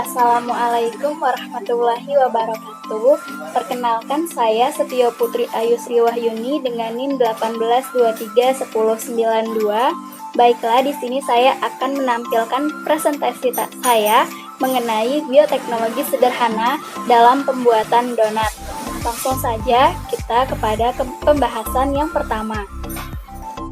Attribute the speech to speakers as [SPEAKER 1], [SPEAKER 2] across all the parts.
[SPEAKER 1] Assalamualaikum warahmatullahi wabarakatuh. Perkenalkan, saya Setio Putri Ayu Sri Wahyuni dengan NIM 18231092. Baiklah, di sini saya akan menampilkan presentasi saya mengenai bioteknologi sederhana dalam pembuatan donat. Langsung saja kita kepada pembahasan yang pertama.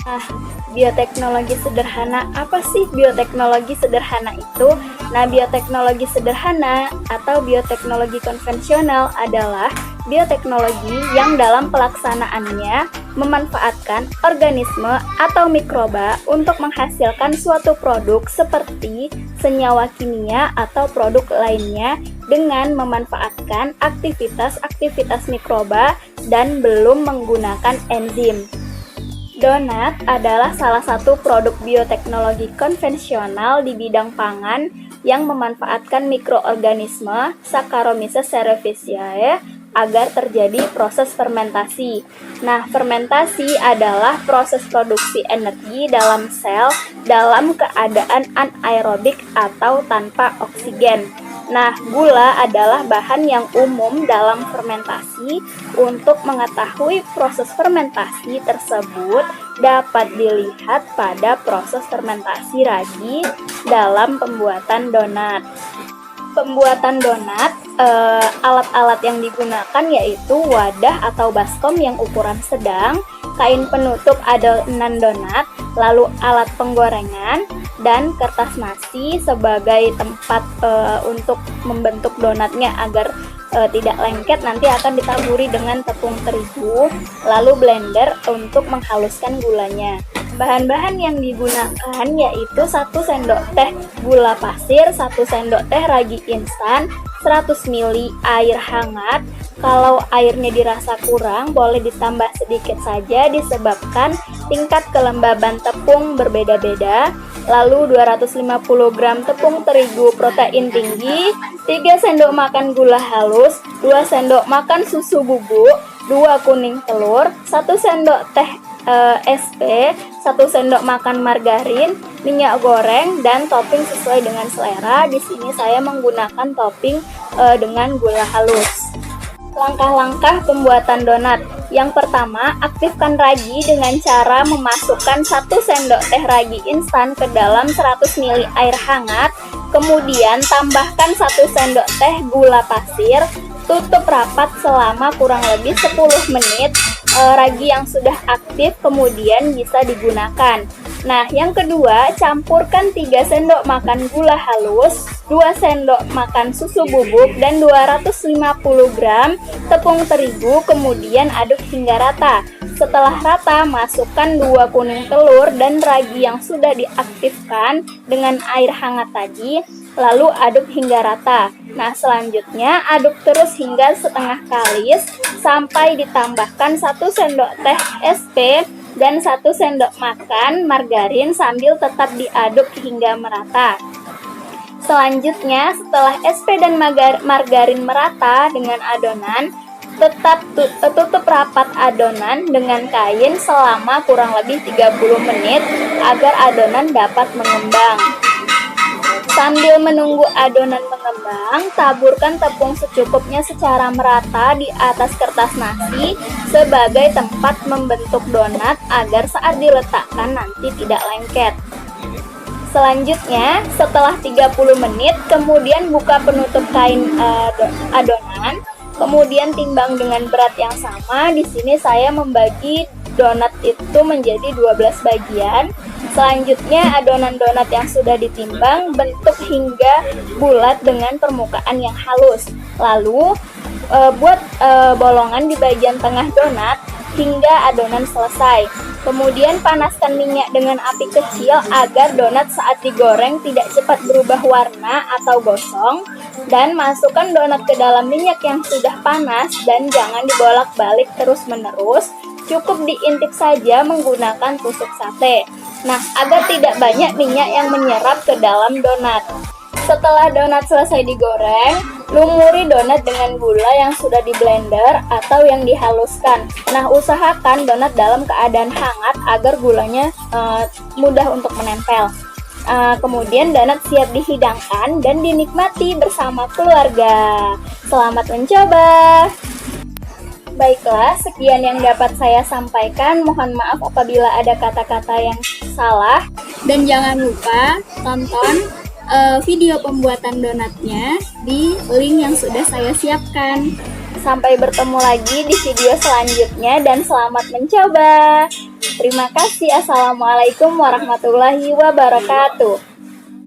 [SPEAKER 1] Nah, bioteknologi sederhana, apa sih bioteknologi sederhana itu? Nah, bioteknologi sederhana atau bioteknologi konvensional adalah bioteknologi yang dalam pelaksanaannya memanfaatkan organisme atau mikroba untuk menghasilkan suatu produk seperti senyawa kimia atau produk lainnya dengan memanfaatkan aktivitas-aktivitas mikroba dan belum menggunakan enzim. Donat adalah salah satu produk bioteknologi konvensional di bidang pangan yang memanfaatkan mikroorganisme Saccharomyces cerevisiae agar terjadi proses fermentasi. Nah, fermentasi adalah proses produksi energi dalam sel dalam keadaan anaerobik atau tanpa oksigen. Nah, gula adalah bahan yang umum dalam fermentasi. Untuk mengetahui proses fermentasi tersebut dapat dilihat pada proses fermentasi ragi dalam pembuatan donat. Pembuatan donat, alat-alat yang digunakan yaitu wadah atau baskom yang ukuran sedang, kain penutup adonan donat, lalu alat penggorengan, dan kertas nasi sebagai tempat untuk membentuk donatnya agar tidak lengket. Nanti akan ditaburi dengan tepung terigu, lalu blender untuk menghaluskan gulanya. Bahan-bahan yang digunakan yaitu 1 sendok teh gula pasir, 1 sendok teh ragi instan, 100 ml air hangat. Kalau airnya dirasa kurang, boleh ditambah sedikit saja disebabkan tingkat kelembaban tepung berbeda-beda. Lalu 250 gram tepung terigu protein tinggi, 3 sendok makan gula halus, 2 sendok makan susu bubuk, 2 kuning telur, 1 sendok teh SP, 1 sendok makan margarin, minyak goreng, dan topping sesuai dengan selera. Di sini saya menggunakan topping dengan gula halus. Langkah-langkah pembuatan donat. Yang pertama, aktifkan ragi dengan cara memasukkan 1 sendok teh ragi instan ke dalam 100 ml air hangat. Kemudian tambahkan 1 sendok teh gula pasir. Tutup rapat selama kurang lebih 10 menit. Ragi yang sudah aktif kemudian bisa digunakan. Nah, yang kedua, campurkan 3 sendok makan gula halus, 2 sendok makan susu bubuk, dan 250 gram tepung terigu, kemudian aduk hingga rata. Setelah rata, masukkan 2 kuning telur dan ragi yang sudah diaktifkan dengan air hangat tadi, lalu aduk hingga rata. Nah, selanjutnya aduk terus hingga setengah kalis sampai ditambahkan 1 sendok teh SP dan 1 sendok makan margarin sambil tetap diaduk hingga merata. Selanjutnya, setelah SP dan margarin merata dengan adonan, tetap tutup rapat adonan dengan kain selama kurang lebih 30 menit agar adonan dapat mengembang. Sambil menunggu adonan mengembang, taburkan tepung secukupnya secara merata di atas kertas nasi sebagai tempat membentuk donat agar saat diletakkan nanti tidak lengket. Selanjutnya, setelah 30 menit, kemudian buka penutup kain adonan, kemudian timbang dengan berat yang sama. Di sini saya membagi donat itu menjadi 12 bagian. Selanjutnya, adonan donat yang sudah ditimbang bentuk hingga bulat dengan permukaan yang halus. Lalu buat bolongan di bagian tengah donat hingga adonan selesai. Kemudian panaskan minyak dengan api kecil agar donat saat digoreng tidak cepat berubah warna atau gosong, dan masukkan donat ke dalam minyak yang sudah panas dan jangan dibolak-balik terus-menerus. Cukup diintip saja menggunakan tusuk sate. Nah, agar tidak banyak minyak yang menyerap ke dalam donat. Setelah donat selesai digoreng, lumuri donat dengan gula yang sudah di blender atau yang dihaluskan. Nah, usahakan donat dalam keadaan hangat agar gulanya mudah untuk menempel. Kemudian donat siap dihidangkan dan dinikmati bersama keluarga. Selamat mencoba. Baiklah, sekian yang dapat saya sampaikan. Mohon maaf apabila ada kata-kata yang salah. Dan jangan lupa tonton video pembuatan donatnya di link yang sudah saya siapkan. Sampai bertemu lagi di video selanjutnya dan selamat mencoba. Terima kasih. Assalamualaikum warahmatullahi wabarakatuh.